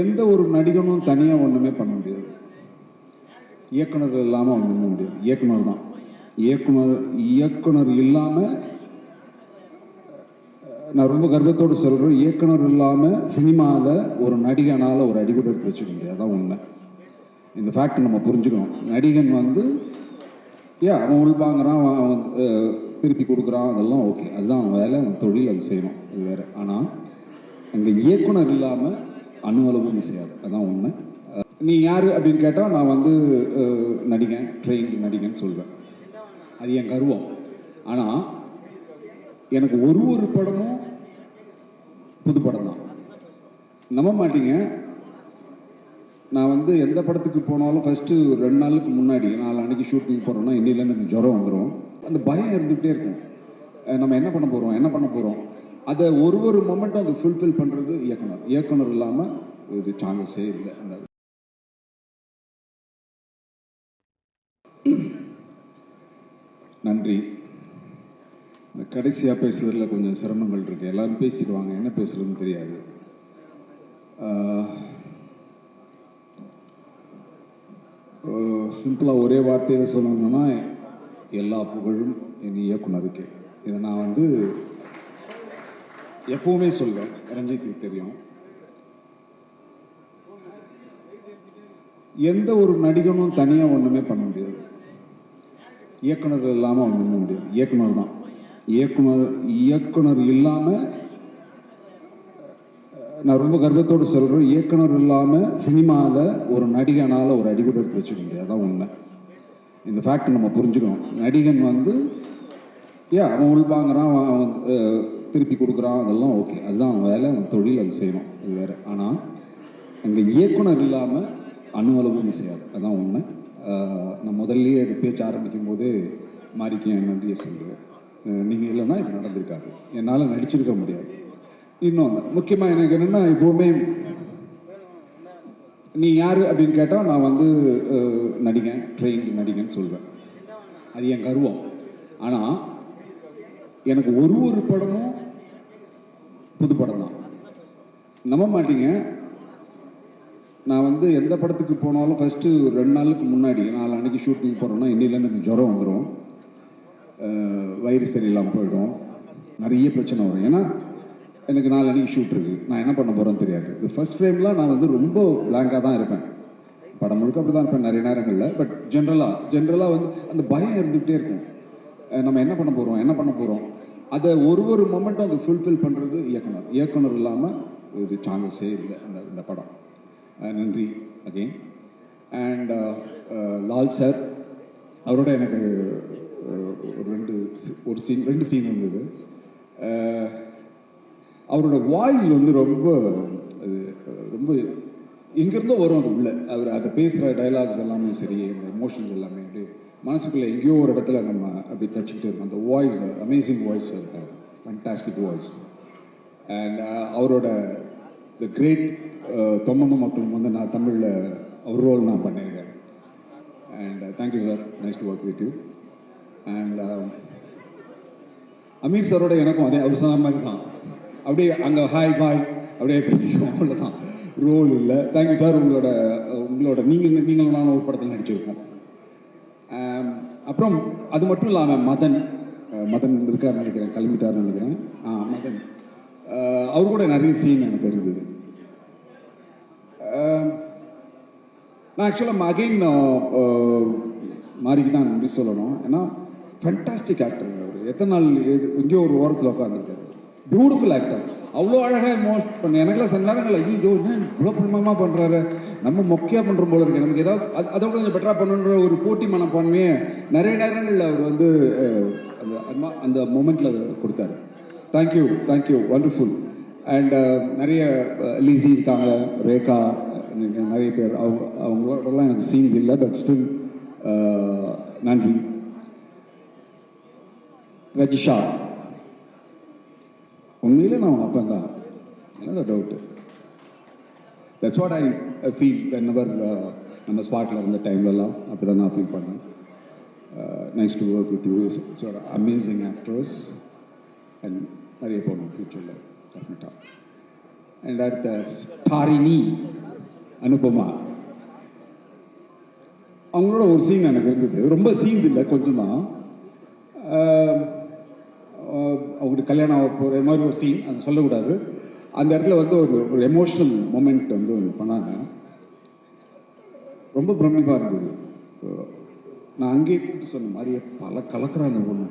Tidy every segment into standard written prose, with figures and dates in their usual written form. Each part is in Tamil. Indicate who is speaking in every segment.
Speaker 1: எந்த ஒரு நடிகனும் தனியாக ஒன்றுமே பண்ண முடியாது. இயக்குனர் இல்லாமல் ஒன்றும் பண்ண முடியாது. இயக்குனர் தான். இயக்குனர் இல்லாமல், நான் ரொம்ப கர்வத்தோடு சொல்கிறேன், இயக்குனர் இல்லாமல் சினிமாவில் ஒரு நடிகனால் ஒரு அடிக்கூட எடுத்து வச்சுக்க முடியாது. அதான் உண்மை. இந்த ஃபேக்ட் நம்ம புரிஞ்சுக்கணும். நடிகன் வந்து அவன் உள்வாங்கிறான், அவன் திருப்பி கொடுக்குறான், அதெல்லாம் ஓகே, அதுதான் அவன் வேலை, அவன் தொழில், அது செய்யணும், அது வேறு. ஆனால் அங்கே இயக்குனர் இல்லாமல் அணுவளவும் செய்யாது. அதுதான் உண்மை. நீ யார் அப்படின்னு கேட்டால் நான் வந்து நடிகன், ட்ரெயின்டு நடிகன் சொல்வேன். அது என் கர்வம். ஆனால் எனக்கு ஒரு படமும் புது படம் தான். நம்ப மாட்டீங்க, நான் வந்து எந்த படத்துக்கு போனாலும் ஃபஸ்ட்டு 2 நாளுக்கு முன்னாடி, 4 அன்னைக்கு ஷூட்டிங் போகிறோன்னா இன்னிலேருந்து எனக்கு ஜுரம் வந்துடும். அந்த பயம் இருந்துகிட்டே இருக்கும். நம்ம என்ன பண்ண போகிறோம். அதை ஒரு மொமெண்ட்டும் அதை ஃபுல்ஃபில் பண்ணுறது இயக்குனர் இல்லாமல் இது சான்சஸே இல்லை. அந்த நன்றி. கடைசியாக பேசுறதுல கொஞ்சம் சிரமங்கள் இருக்குது. எல்லாரும் பேசிடுவாங்க, என்ன பேசுறதுன்னு தெரியாது. சிம்பிளாக ஒரே வார்த்தையில் சொல்லணும்னா, எல்லா புகழும் என் இயக்குனருக்கு. இதை நான் வந்து எப்பவுமே சொல்வேன். ரஞ்சித்துக்கு தெரியும். எந்த ஒரு நடிகனும் தனியாக ஒன்றுமே பண்ண முடியாது. இயக்குனர் இல்லாமல் ஒன்றும் பண்ண முடியாது. இயக்குனர் தான். இயக்குனர் இல்லாமல், நான் ரொம்ப கர்வத்தோடு சொல்கிறேன், இயக்குனர் இல்லாமல் சினிமாவில் ஒரு நடிகனால் ஒரு அடிக்கூட எடுத்து வச்சுக்க முடியாது. அதான் உண்மை. இந்த ஃபேக்ட் நம்ம புரிஞ்சுக்கணும். நடிகன் வந்து அவன் உள்வாங்கிறான், அவன் திருப்பி கொடுக்குறான், அதெல்லாம் ஓகே, அதுதான் அவன் வேலை, அவன் தொழில், அது செய்யணும், அது வேறு. ஆனால் அங்கே இயக்குனர் இல்லாமல் அணுவளவும் செய்யாது. அதுதான் உண்மை. நான் முதல்லையே அது பேச்சு ஆரம்பிக்கும் போது மாறிக்கு என் நன்றியை சொல்லுவேன். நீங்கள் இல்லைன்னா இது நடந்திருக்காது, என்னால் நடிச்சிருக்க முடியாது. இன்னொன்று முக்கியமாக எனக்கு என்னென்னா, எப்போவுமே நீ யார் அப்படின்னு கேட்டால் நான் வந்து நடிகன், ட்ரெயின்டு நடிகன் சொல்வேன். அது என் கர்வம். ஆனால் எனக்கு ஒரு படமும் புது படம் தான். நம்ப மாட்டீங்க, நான் வந்து எந்த படத்துக்கு போனாலும் ஃபஸ்ட்டு 2 நாளுக்கு முன்னாடி, 4 அன்னைக்கு ஷூட்டிங் போகிறோன்னா இன்னிலேருந்து எனக்கு ஜுரம் வந்துடும், வயிறு சரியில்லாமல் போயிடும், நிறைய பிரச்சனை வரும். ஏன்னா எனக்கு 4 அன்னைக்கு ஷூட் இருக்குது, நான் என்ன பண்ண போகிறேன்னு தெரியாது. இது ஃபஸ்ட் டைம்லாம் நான் வந்து ரொம்ப பிளாங்காக தான் இருப்பேன். படம் முழுக்க அப்படி தான் இருப்பேன் நிறைய நேரங்களில். பட் ஜென்ரலாக வந்து அந்த பயம் இருந்துகிட்டே இருக்கும். நம்ம என்ன பண்ண போகிறோம். அதை ஒரு மொமெண்ட்டும் அதை ஃபுல்ஃபில் பண்ணுறது இயக்குனர் இல்லாமல் இது சான்சஸே இல்லை. இந்த படம். நன்றி அகெயின். அண்ட் லால் சார், அவரோட எனக்கு ரெண்டு சீன் இருந்தது. அவரோட வாய்ஸ் வந்து ரொம்ப எங்கேருந்தோ வரும். அது உள்ள அவர் அதை பேசுகிற டைலாக்ஸ் எல்லாமே சரி, அந்த எமோஷன்ஸ் எல்லாமே அப்படியே மனசுக்குள்ளே எங்கேயோ ஒரு இடத்துல நம்ம அப்படி தச்சுக்கிட்டே இருக்கோம். அந்த voice amazing voice, fantastic voice. And அவரோட த கிரேட் தொம்மம்ம மக்களும் வந்து நான் தமிழில் அவர் ரோல் நான் பண்ணியிருக்கேன். And thank you sir, nice to work with you. And Aamir சாரோட எனக்கும் அதே அவர் சொன்ன மாதிரி தான், அப்படியே அங்கே ஹாய் பாய் அப்படியே பேசிக்குவோம், அவ்வளோதான். ரோல் இல்லை. Thank you sir. உங்களோட நீங்களும் நான் ஒரு படத்தில் நடிச்சிருக்கோம். அப்புறம் அது மட்டும் இல்லாமல் மதன் இருக்கார் நினைக்கிறேன், கிளம்பிட்டார்னு நினைக்கிறேன். மதன் அவர் கூட நிறைய சீன் எனக்கு இருந்தது. நான் ஆக்சுவலாக அகெயின் மாறிக்கு தான் நன்றி சொல்லணும். ஏன்னா ஃபேண்டாஸ்டிக் ஆக்டர் அவர். எத்தனை நாள் எங்கேயோ ஒரு ஓரத்தில் உட்காந்துருக்காரு. Beautiful actor. அவ்வளோ அழகாக மோஸ்ட் பண்ண எனக்குலாம் சில நேரங்கள் ஐயோ இவ்வளோ பிரமாதமாக பண்ணுறாரு, நம்ம மொக்கையாக பண்ணுற போல இருக்கு, நமக்கு ஏதாவது அதோட கொஞ்சம் பெட்டராக பண்ணுன்ற ஒரு போட்டி மனப்பான்மையே நிறைய நேரங்களில் அவர் வந்து அந்த மொமெண்ட்டில் கொடுத்தாரு. Thank you wonderful. அண்ட் நிறைய லீசி இருக்காங்க, ரேகா, நிறைய பேர். அவங்களோடலாம் எனக்கு சீன்ஸ் இல்லை, பட் ஸ்டில் நன்றி. ரஜிஷா, உண்மையிலே நான் அவங்க அப்பா தான், என்னோட doubt. That's what I feel whenever நம்ம ஸ்பாட்டில் இருந்த டைம்லலாம் அப்படி தான் நான் ஃபீல் பண்ணேன். Nice to work with you. So amazing actors and நிறைய போகணும் ஃபியூச்சரில் டெஃபினட்டாக. அண்ட் அடுத்த ஸ்டாரினி அனுபமா. அவங்களோட ஒரு சீன் எனக்கு இருந்தது. ரொம்ப சீன் இல்லை, கொஞ்சம் தான். அவங்களுக்கு கல்யாணம் ஆக போகிற மாதிரி ஒரு சீன், அது சொல்லக்கூடாது. அந்த இடத்துல வந்து ஒரு எமோஷ்னல் மூமெண்ட் வந்து பண்ணாங்க. ரொம்ப பிரமிப்பாக இருந்தது. நான் அங்கேயே கூப்பிட்டு சொன்ன மாதிரியே பல கலக்கிறாங்க ஒன்று.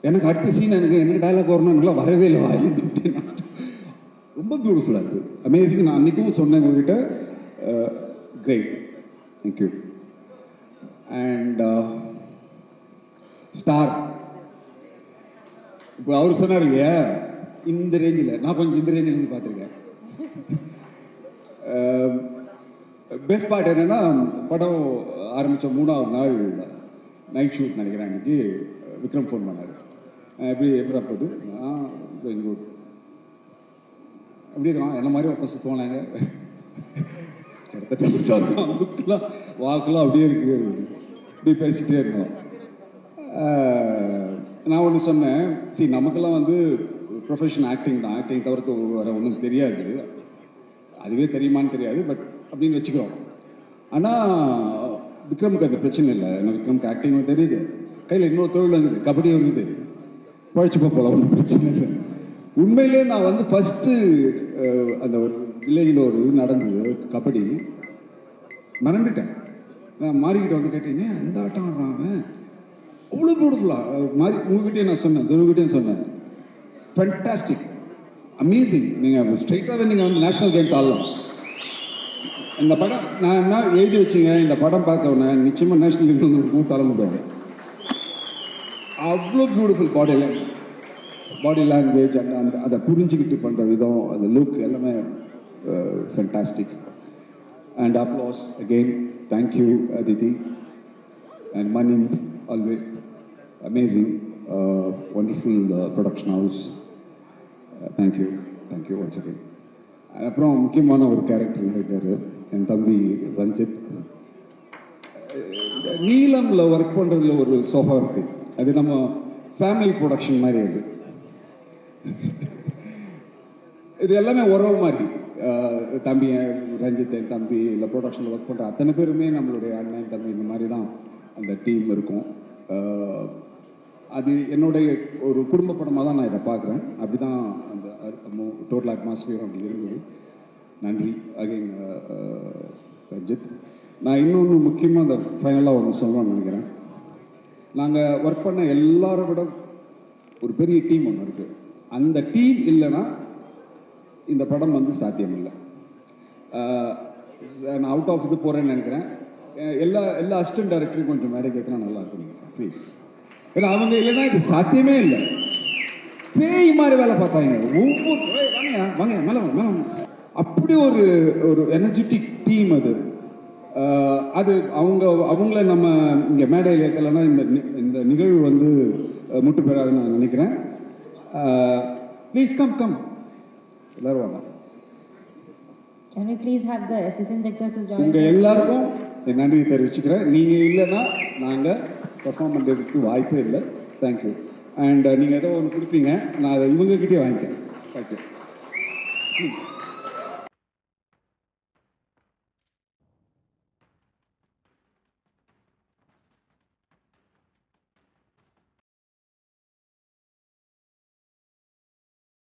Speaker 1: எனக்கு அடுத்த சீன் எனக்கு டைலாக் வரணும் நல்லா வரவே இல்லை வாயிட்டு. ரொம்ப பியூட்டிஃபுல்லாக இருக்குது, அமேசிங். நான் அன்றைக்கும் சொன்னேன் உங்ககிட்ட. Great, thank you. அண்ட் ஸ்டார், இப்போ அவர் சொன்னார் இல்லையா, இந்த ரேஞ்சில் நான் கொஞ்சம் இந்த ரேஞ்சில் இருந்து பார்த்துருக்கேன். பெஸ்ட் பார்ட் என்னென்னா, படம் ஆரம்பித்த 3வது நாள் நைட் ஷூட் நினைக்கிறேன். அன்றைக்கி விக்ரம் ஃபோன் பண்ணார். எப்படி போகுது? Going good. எப்படி இருக்கான்? என்ன மாதிரி ஒருத்தர் சுற்றுவானாங்க. கிட்டத்தட்ட வாக்கெல்லாம் அப்படியே இருக்கு. இப்படி பேசிகிட்டே இருந்தோம். நான் ஒன்று சொன்னேன், சரி நமக்கெல்லாம் வந்து ப்ரொஃபஷன் ஆக்டிங் தான், ஆக்டிங் தவிர்த்து வேறு ஒன்றும் தெரியாது. அதுவே தெரியுமான்னு தெரியாது, பட் அப்படின்னு வச்சுக்கிறோம். ஆனால் விக்ரமுக்கு அது பிரச்சனை இல்லை. ஏன்னா விக்ரமுக்கு ஆக்டிங்கும் தெரியுது, கையில் இன்னொரு தொழில் வந்தது, கபடி வந்தது, பழிச்சுப்போ போல, ஒன்றும் பிரச்சனை இல்லை. உண்மையிலே நான் வந்து ஃபஸ்ட்டு அந்த ஒரு வில்லேஜில் ஒரு இது நடந்தது, கபடி, மறந்துட்டேன். நான் மாறிக்கிட்ட வந்து கேட்டீங்க, அந்த ஆட்டம் ஆடுறாங்க அவ்வளோ பியூட்டிஃபுல்லா மாறி. உங்ககிட்டயும் நான் சொன்னேன், துருகிட்டையும் சொன்னேன், ஃபேண்டாஸ்டிக், அமேசிங். நீங்கள் ஸ்ட்ரைட்டாகவே நீங்கள் வந்து நேஷனல் கேம் ஆடலாம். இந்த படம் நான் என்ன எழுதி வச்சுங்க, இந்த படம் பார்த்தவொடனே நிச்சயமாக நேஷனல் கேம் வந்து கூட்டு ஆரம்பித்தோம். அவ்வளோ பியூட்டிஃபுல் பாடி லாங்குவேஜ், அந்த அதை புரிஞ்சுக்கிட்டு பண்ணுற விதம், அந்த லுக் எல்லாமே fantastic. And applause again. Thank you Aditi and Manind, always amazing, wonderful production house. Thank you once again. அப்புறம் முக்கியமான ஒரு கேரக்டர் இருக்கார் என் தம்பி ரஞ்சித். நீலமில் ஒர்க் பண்ணுறதுல ஒரு சோகம் இருக்குது. அது நம்ம ஃபேமிலி ப்ரொடக்ஷன் மாதிரி. அது இது எல்லாமே உறவு மாதிரி. தம்பி ரஞ்சித், என் தம்பி, இல்லை ப்ரொடக்ஷனில் ஒர்க் பண்ணுற அத்தனை பேருமே நம்மளுடைய அண்ணன் தம்பி, இந்த மாதிரி தான் அந்த டீம் இருக்கும். அது என்னுடைய ஒரு குடும்ப படமாக தான் நான் இதை பார்க்குறேன். அப்படி தான் அந்த டோட்டல் அட்மாஸ்பியர் அப்படி இருந்தது. நன்றி அகைன் ரஞ்சித். நான் இன்னொன்று முக்கியமாக அந்த ஃபைனலாக ஒன்று சொல்லணும்னு நினைக்கிறேன். நாங்கள் ஒர்க் பண்ண எல்லாரை விட ஒரு பெரிய டீம் ஒன்று இருக்குது. அந்த டீம் இல்லைன்னா இந்த படம் வந்து சாத்தியம் இல்லை. நான் அவுட் ஆஃப் இது போகிறேன்னு நினைக்கிறேன். எல்லா அசிஸ்டன்ட் டைரக்டரும் கொஞ்சம் மேடை கேட்கலாம், நல்லா இருக்கும் ப்ளீஸ். ஏன்னா அவங்க இல்லைன்னா இது சாத்தியமே இல்லை. பேய் மாதிரி வேலை பார்த்தாங்க. ஒவ்வொரு வாங்க மேலே அப்படி ஒரு எனர்ஜெட்டிக் டீம் அது. அது அவங்கள நம்ம இங்கே மேடையில் ஏற்கலைன்னா இந்த நிகழ்வு வந்து முட்டு பெறாதுன்னு நான் நினைக்கிறேன். ப்ளீஸ் கம் எல்லாரும் வாங்க.
Speaker 2: Can we please have the assistant directors to join?
Speaker 1: உங்கள் எல்லாருக்கும் என் நன்றியை தெரிவிச்சுக்கிறேன். நீங்கள் இல்லைன்னா நாங்கள் பர்ஃபார்ம் பண்ணுறதுக்கு வாய்ப்பே இல்லை. தேங்க்யூ. அண்ட் நீங்கள் ஏதோ ஒன்று கொடுப்பீங்க, நான் அதை இவங்ககிட்டே வாங்கிக்கிறேன். தேங்க்யூ. ப்ளீஸ்.